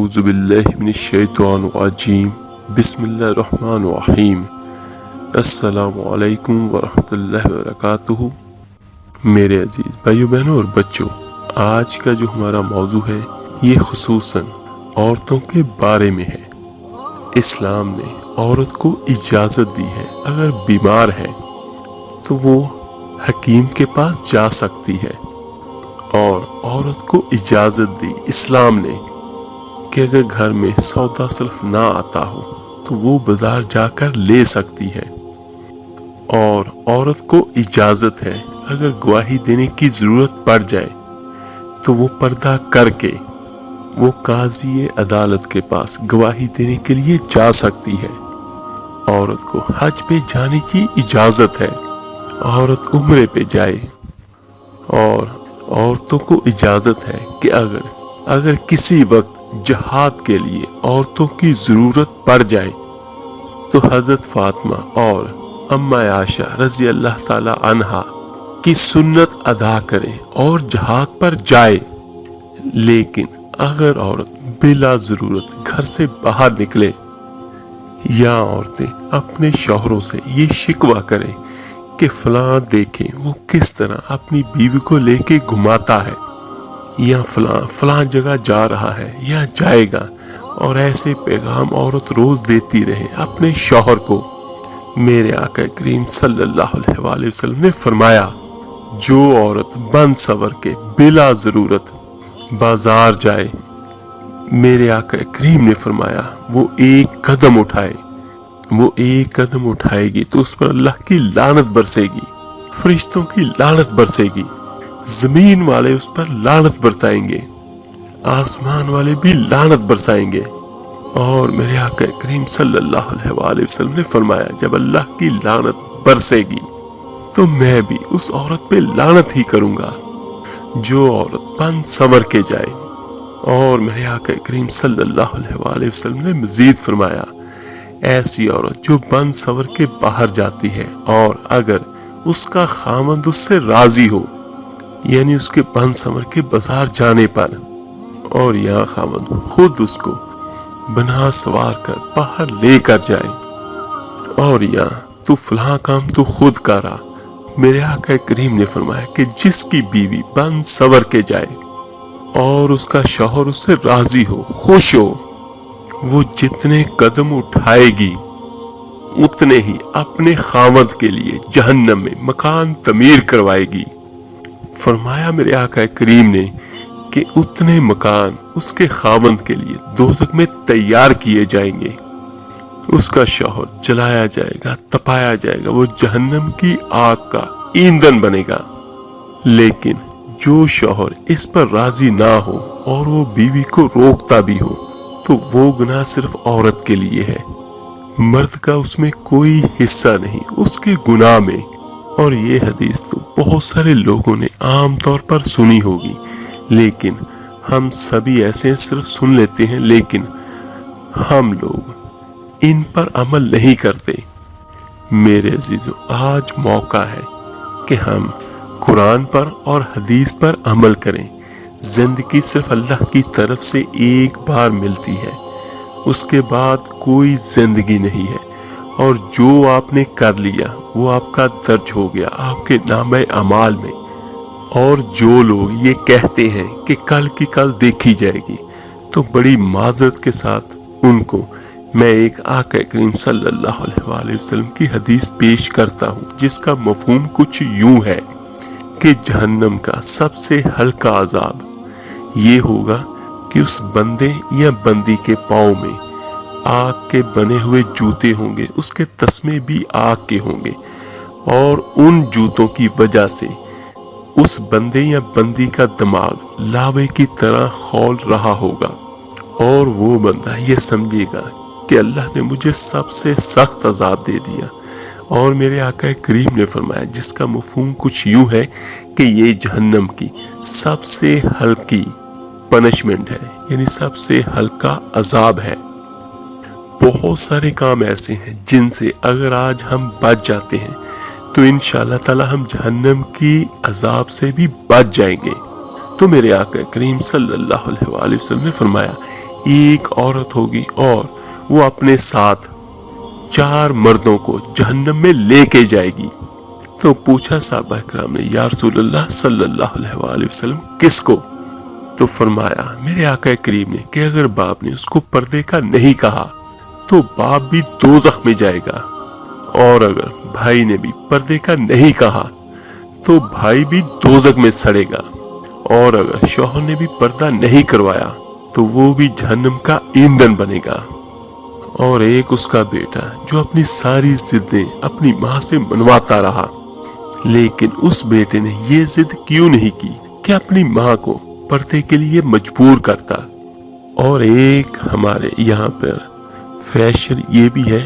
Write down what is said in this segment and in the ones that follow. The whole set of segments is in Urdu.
اعوذ باللہ من الشیطان الرجیم بسم اللہ الرحمن الرحیم السلام علیکم ورحمۃ اللہ وبرکاتہ۔ میرے عزیز بھائیو بہنوں اور بچوں، آج کا جو ہمارا موضوع ہے یہ خصوصاً عورتوں کے بارے میں ہے۔ اسلام نے عورت کو اجازت دی ہے، اگر بیمار ہے تو وہ حکیم کے پاس جا سکتی ہے، اور عورت کو اجازت دی اسلام نے کہ اگر گھر میں سودا صرف نہ آتا ہو تو وہ بازار جا کر لے سکتی ہے، اور عورت کو اجازت ہے اگر گواہی دینے کی ضرورت پڑ جائے تو وہ پردہ کر کے وہ قاضی عدالت کے پاس گواہی دینے کے لیے جا سکتی ہے۔ عورت کو حج پہ جانے کی اجازت ہے، عورت عمرے پہ جائے، اور عورتوں کو اجازت ہے کہ اگر کسی وقت جہاد کے لیے عورتوں کی ضرورت پڑ جائے تو حضرت فاطمہ اور اماں عائشہ رضی اللہ تعالی عنہا کی سنت ادا کرے اور جہاد پر جائے۔ لیکن اگر عورت بلا ضرورت گھر سے باہر نکلے یا عورتیں اپنے شوہروں سے یہ شکوہ کریں کہ فلاں دیکھیں وہ کس طرح اپنی بیوی کو لے کے گھماتا ہے، یا فلاں جگہ جا رہا ہے یا جائے گا، اور ایسے پیغام عورت روز دیتی رہے اپنے شوہر کو، میرے آقا کریم صلی اللہ علیہ وآلہ وسلم نے فرمایا جو عورت بن سور کے بلا ضرورت بازار جائے، میرے آقا کریم نے فرمایا وہ ایک قدم اٹھائے گی تو اس پر اللہ کی لعنت برسے گی، فرشتوں کی لعنت برسے گی، زمین والے اس پر لعنت برسائیں گے، آسمان والے بھی لعنت برسائیں گے۔ اور میرے آقا کریم صلی اللہ علیہ وآلہ وسلم نے فرمایا جب اللہ کی لعنت برسے گی تو میں بھی اس عورت پہ لعنت ہی کروں گا جو عورت بن سور کے جائے۔ اور میرے آقا کریم صلی اللہ علیہ وآلہ وسلم نے مزید فرمایا ایسی عورت جو بن سور کے باہر جاتی ہے اور اگر اس کا خاوند اس سے راضی ہو، یعنی اس کے بن سور کے بازار جانے پر، اور یہاں خاوند خود اس کو بنا سوار کر باہر لے کر جائے، اور یہاں تو فلاں کام تو خود کرا، میرے آقا کریم نے فرمایا کہ جس کی بیوی بن سور کے جائے اور اس کا شوہر اس سے راضی ہو، خوش ہو، وہ جتنے قدم اٹھائے گی اتنے ہی اپنے خاوند کے لیے جہنم میں مکان تعمیر کروائے گی۔ فرمایا میرے آقا کریم نے کہ اتنے مکان اس کے خاوند کے لیے دوزخ میں تیار کیے جائیں گے، اس کا شوہر جلایا جائے گا، تپایا جائے گا، وہ جہنم کی آگ کا ایندھن بنے گا۔ لیکن جو شوہر اس پر راضی نہ ہو اور وہ بیوی کو روکتا بھی ہو تو وہ گناہ صرف عورت کے لیے ہے، مرد کا اس میں کوئی حصہ نہیں اس کے گناہ میں۔ اور یہ حدیث تو بہت سارے لوگوں نے عام طور پر سنی ہوگی، لیکن ہم سبھی ایسے صرف سن لیتے ہیں لیکن ہم لوگ ان پر عمل نہیں کرتے۔ میرے عزیزو، آج موقع ہے کہ ہم قرآن پر اور حدیث پر عمل کریں۔ زندگی صرف اللہ کی طرف سے ایک بار ملتی ہے، اس کے بعد کوئی زندگی نہیں ہے، اور جو آپ نے کر لیا وہ آپ کا درج ہو گیا آپ کے نامہ اعمال میں۔ اور جو لوگ یہ کہتے ہیں کہ کل کی کل دیکھی جائے گی تو بڑی معذرت کے ساتھ ان کو میں ایک آقا کریم صلی اللہ علیہ وآلہ وسلم کی حدیث پیش کرتا ہوں جس کا مفہوم کچھ یوں ہے کہ جہنم کا سب سے ہلکا عذاب یہ ہوگا کہ اس بندے یا بندی کے پاؤں میں آگ کے بنے ہوئے جوتے ہوں گے، اس کے تسمے بھی آگ کے ہوں گے، اور ان جوتوں کی وجہ سے اس بندے یا بندی کا دماغ لاوے کی طرح کھول رہا ہوگا، اور وہ بندہ یہ سمجھے گا کہ اللہ نے مجھے سب سے سخت عذاب دے دیا۔ اور میرے آقا کریم نے فرمایا جس کا مفہوم کچھ یوں ہے کہ یہ جہنم کی سب سے ہلکی پنشمنٹ ہے، یعنی سب سے ہلکا عذاب ہے۔ بہت سارے کام ایسے ہیں جن سے اگر آج ہم بچ جاتے ہیں تو انشاءاللہ تعالی ہم جہنم کی عذاب سے بھی بچ جائیں گے۔ تو میرے آقا کریم صلی اللہ علیہ وآلہ وسلم نے فرمایا ایک عورت ہوگی اور وہ اپنے ساتھ 4 مردوں کو جہنم میں لے کے جائے گی۔ تو پوچھا صحابہ کرام نے یا رسول اللہ صلی اللہ علیہ وآلہ وسلم کس کو؟ تو فرمایا میرے آقا کریم نے کہ اگر باپ نے اس کو پردے کا نہیں کہا تو باپ بھی دوزخ میں جائے گا، اور اگر بھائی نے بھی پردے کا نہیں کہا تو بھائی بھی دوزخ میں سڑے گا، اور اگر شوہر نے بھی پردہ نہیں کروایا تو وہ بھی جہنم کا ایندھن بنے گا۔ اور ایک اس کا بیٹا جو اپنی ساری ضدیں اپنی ماں سے منواتا رہا، لیکن اس بیٹے نے یہ ضد کیوں نہیں کی کہ اپنی ماں کو پردے کے لیے مجبور کرتا۔ اور ایک ہمارے یہاں پر فیشن یہ بھی ہے،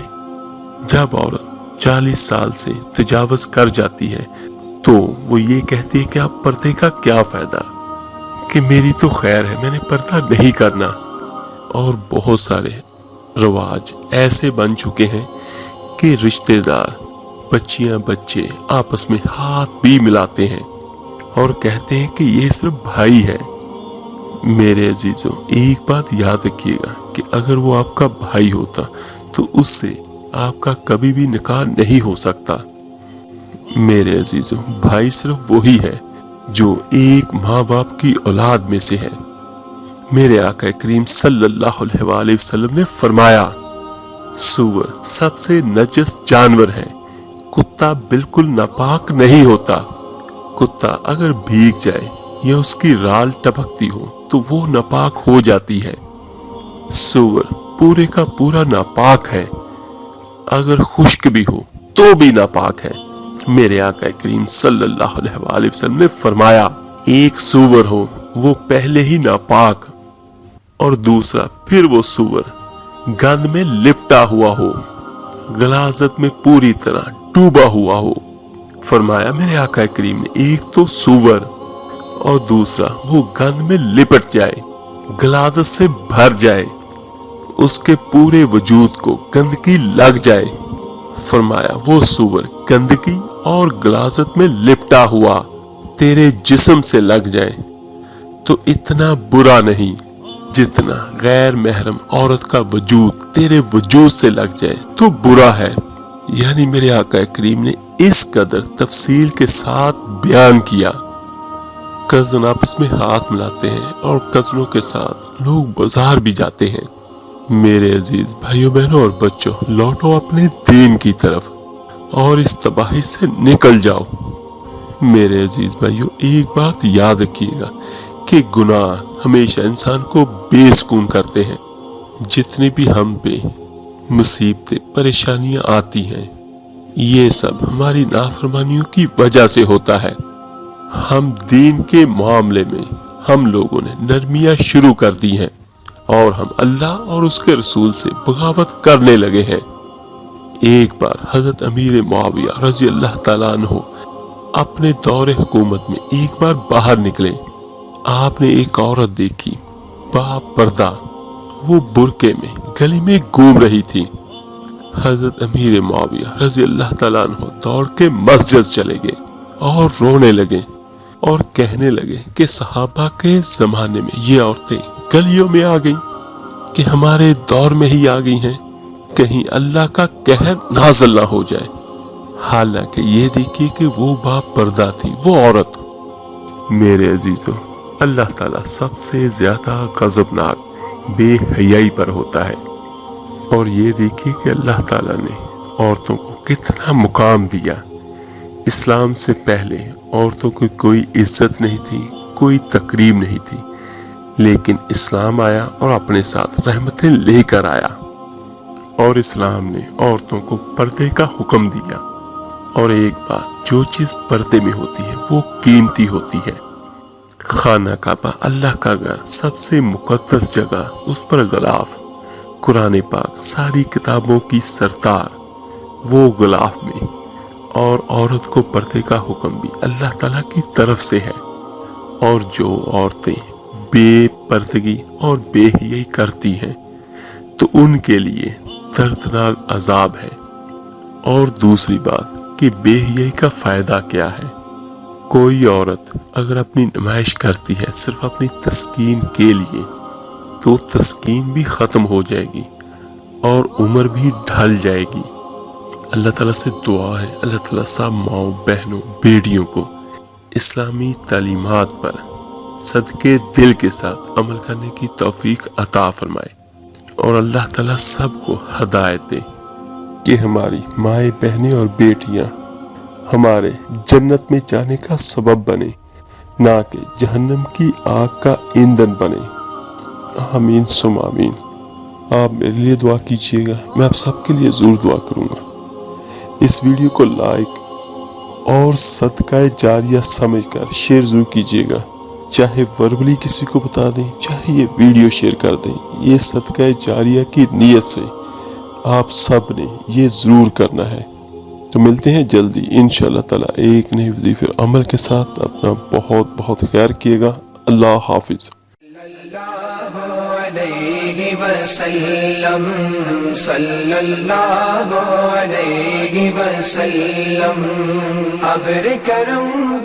جب عورت 40 سال سے تجاوز کر جاتی ہے تو وہ یہ کہتی ہے کہ اب پردے کا کیا فائدہ، کہ میری تو خیر ہے، میں نے پردہ نہیں کرنا۔ اور بہت سارے رواج ایسے بن چکے ہیں کہ رشتہ دار بچیاں بچے آپس میں ہاتھ بھی ملاتے ہیں اور کہتے ہیں کہ یہ صرف بھائی ہے۔ میرے عزیزوں ایک بات یاد رکھیے گا کہ اگر وہ آپ کا بھائی ہوتا تو اس سے آپ کا کبھی بھی نکاح نہیں ہو سکتا۔ میرے عزیزوں بھائی صرف وہی ہے جو ایک ماں باپ کی اولاد میں سے ہے۔ میرے آقا کریم صلی اللہ علیہ وآلہ وسلم نے فرمایا سور سب سے نجس جانور ہے، کتا بالکل ناپاک نہیں ہوتا۔ کتا اگر بھیگ جائے یا اس کی رال ٹپکتی ہو تو وہ ناپاک ہو جاتی ہے۔ سور پورے کا پورا ناپاک ہے، اگر خشک بھی ہو تو بھی ناپاک ہے۔ میرے آقا کریم صلی اللہ علیہ وآلہ وسلم نے فرمایا ایک سور ہو وہ پہلے ہی ناپاک، اور دوسرا پھر وہ سور گند میں لپٹا ہوا ہو، غلاظت میں پوری طرح ڈوبا ہوا ہو۔ فرمایا میرے آقا کریم نے ایک تو سور اور دوسرا وہ گند میں لپٹ جائے، غلاظت سے بھر جائے، اس کے پورے وجود کو گندگی لگ جائے۔ فرمایا وہ سور گندگی اور غلاظت میں لپٹا ہوا تیرے جسم سے لگ جائے تو اتنا برا نہیں جتنا غیر محرم عورت کا وجود تیرے وجود سے لگ جائے تو برا ہے۔ یعنی میرے آقا کریم نے اس قدر تفصیل کے ساتھ بیان کیا۔ کزن آپس میں ہاتھ ملاتے ہیں اور کزنوں کے ساتھ لوگ بازار بھی جاتے ہیں۔ میرے عزیز بھائیوں بہنوں اور بچوں، لوٹو اپنے دین کی طرف اور اس تباہی سے نکل جاؤ۔ میرے عزیز بھائیوں ایک بات یاد رکھیے گا کہ گناہ ہمیشہ انسان کو بے سکون کرتے ہیں۔ جتنی بھی ہم پہ مصیبتیں پریشانیاں آتی ہیں یہ سب ہماری نافرمانیوں کی وجہ سے ہوتا ہے۔ ہم دین کے معاملے میں ہم لوگوں نے نرمیاں شروع کر دی ہیں اور ہم اللہ اور اس کے رسول سے بغاوت کرنے لگے ہیں۔ ایک بار حضرت امیر معاویہ رضی اللہ تعالیٰ عنہ اپنے دور حکومت میں ایک بار باہر نکلے۔ آپ نے ایک عورت دیکھی با پردہ، وہ برقعے میں گلی میں گھوم رہی تھی۔ حضرت امیر معاویہ رضی اللہ تعالیٰ عنہ دوڑ کے مسجد چلے گئے اور رونے لگے اور کہنے لگے کہ صحابہ کے زمانے میں یہ عورتیں گلیوں میں آ گئیں کہ ہمارے دور میں ہی آ گئی ہیں، کہیں اللہ کا قہر نازل نہ ہو جائے۔ حالانکہ یہ دیکھیے کہ وہ با پردہ تھی وہ عورت۔ میرے عزیزوں اللہ تعالیٰ سب سے زیادہ غضبناک بے حیائی پر ہوتا ہے، اور یہ دیکھیے کہ اللہ تعالیٰ نے عورتوں کو کتنا مقام دیا۔ اسلام سے پہلے عورتوں کو کوئی عزت نہیں تھی، کوئی تکریم نہیں تھی، لیکن اسلام آیا اور اپنے ساتھ رحمتیں لے کر آیا، اور اسلام نے عورتوں کو پردے کا حکم دیا۔ اور ایک بات، جو چیز پردے میں ہوتی ہے وہ قیمتی ہوتی ہے۔ خانہ کعبہ اللہ کا گھر، سب سے مقدس جگہ، اس پر غلاف قرآن پاک، ساری کتابوں کی سردار وہ غلاف میں، اور عورت کو پردے کا حکم بھی اللہ تعالیٰ کی طرف سے ہے۔ اور جو عورتیں بے پردگی اور بے حیائی کرتی ہیں تو ان کے لیے دردناک عذاب ہے۔ اور دوسری بات کہ بے حیائی کا فائدہ کیا ہے؟ کوئی عورت اگر اپنی نمائش کرتی ہے صرف اپنی تسکین کے لیے تو تسکین بھی ختم ہو جائے گی اور عمر بھی ڈھل جائے گی۔ اللہ تعالیٰ سے دعا ہے اللہ تعالیٰ سب ماؤں بہنوں بیٹیوں کو اسلامی تعلیمات پر صدقے دل کے ساتھ عمل کرنے کی توفیق عطا فرمائے، اور اللہ تعالیٰ سب کو ہدایت دے کہ ہماری مائیں بہنیں اور بیٹیاں ہمارے جنت میں جانے کا سبب بنے، نہ کہ جہنم کی آگ کا ایندھن بنے۔ آمین ثم آمین۔ آپ میرے لیے دعا کیجیے گا، میں آپ سب کے لیے ضرور دعا کروں گا۔ اس ویڈیو کو لائک اور صدقہ جاریہ سمجھ کر شیئر ضرور کیجیے گا، چاہے وربلی کسی کو بتا دیں، چاہے یہ ویڈیو شیئر کر دیں۔ یہ صدقہ جاریہ کی نیت سے آپ سب نے یہ ضرور کرنا ہے۔ تو ملتے ہیں جلدی انشاءاللہ تعالی ایک نئے وظیفے عمل کے ساتھ۔ اپنا بہت بہت خیال کیے گا۔ اللہ حافظ۔ علیہ وسلم صلی اللہ علیہ وسلم ابر کرم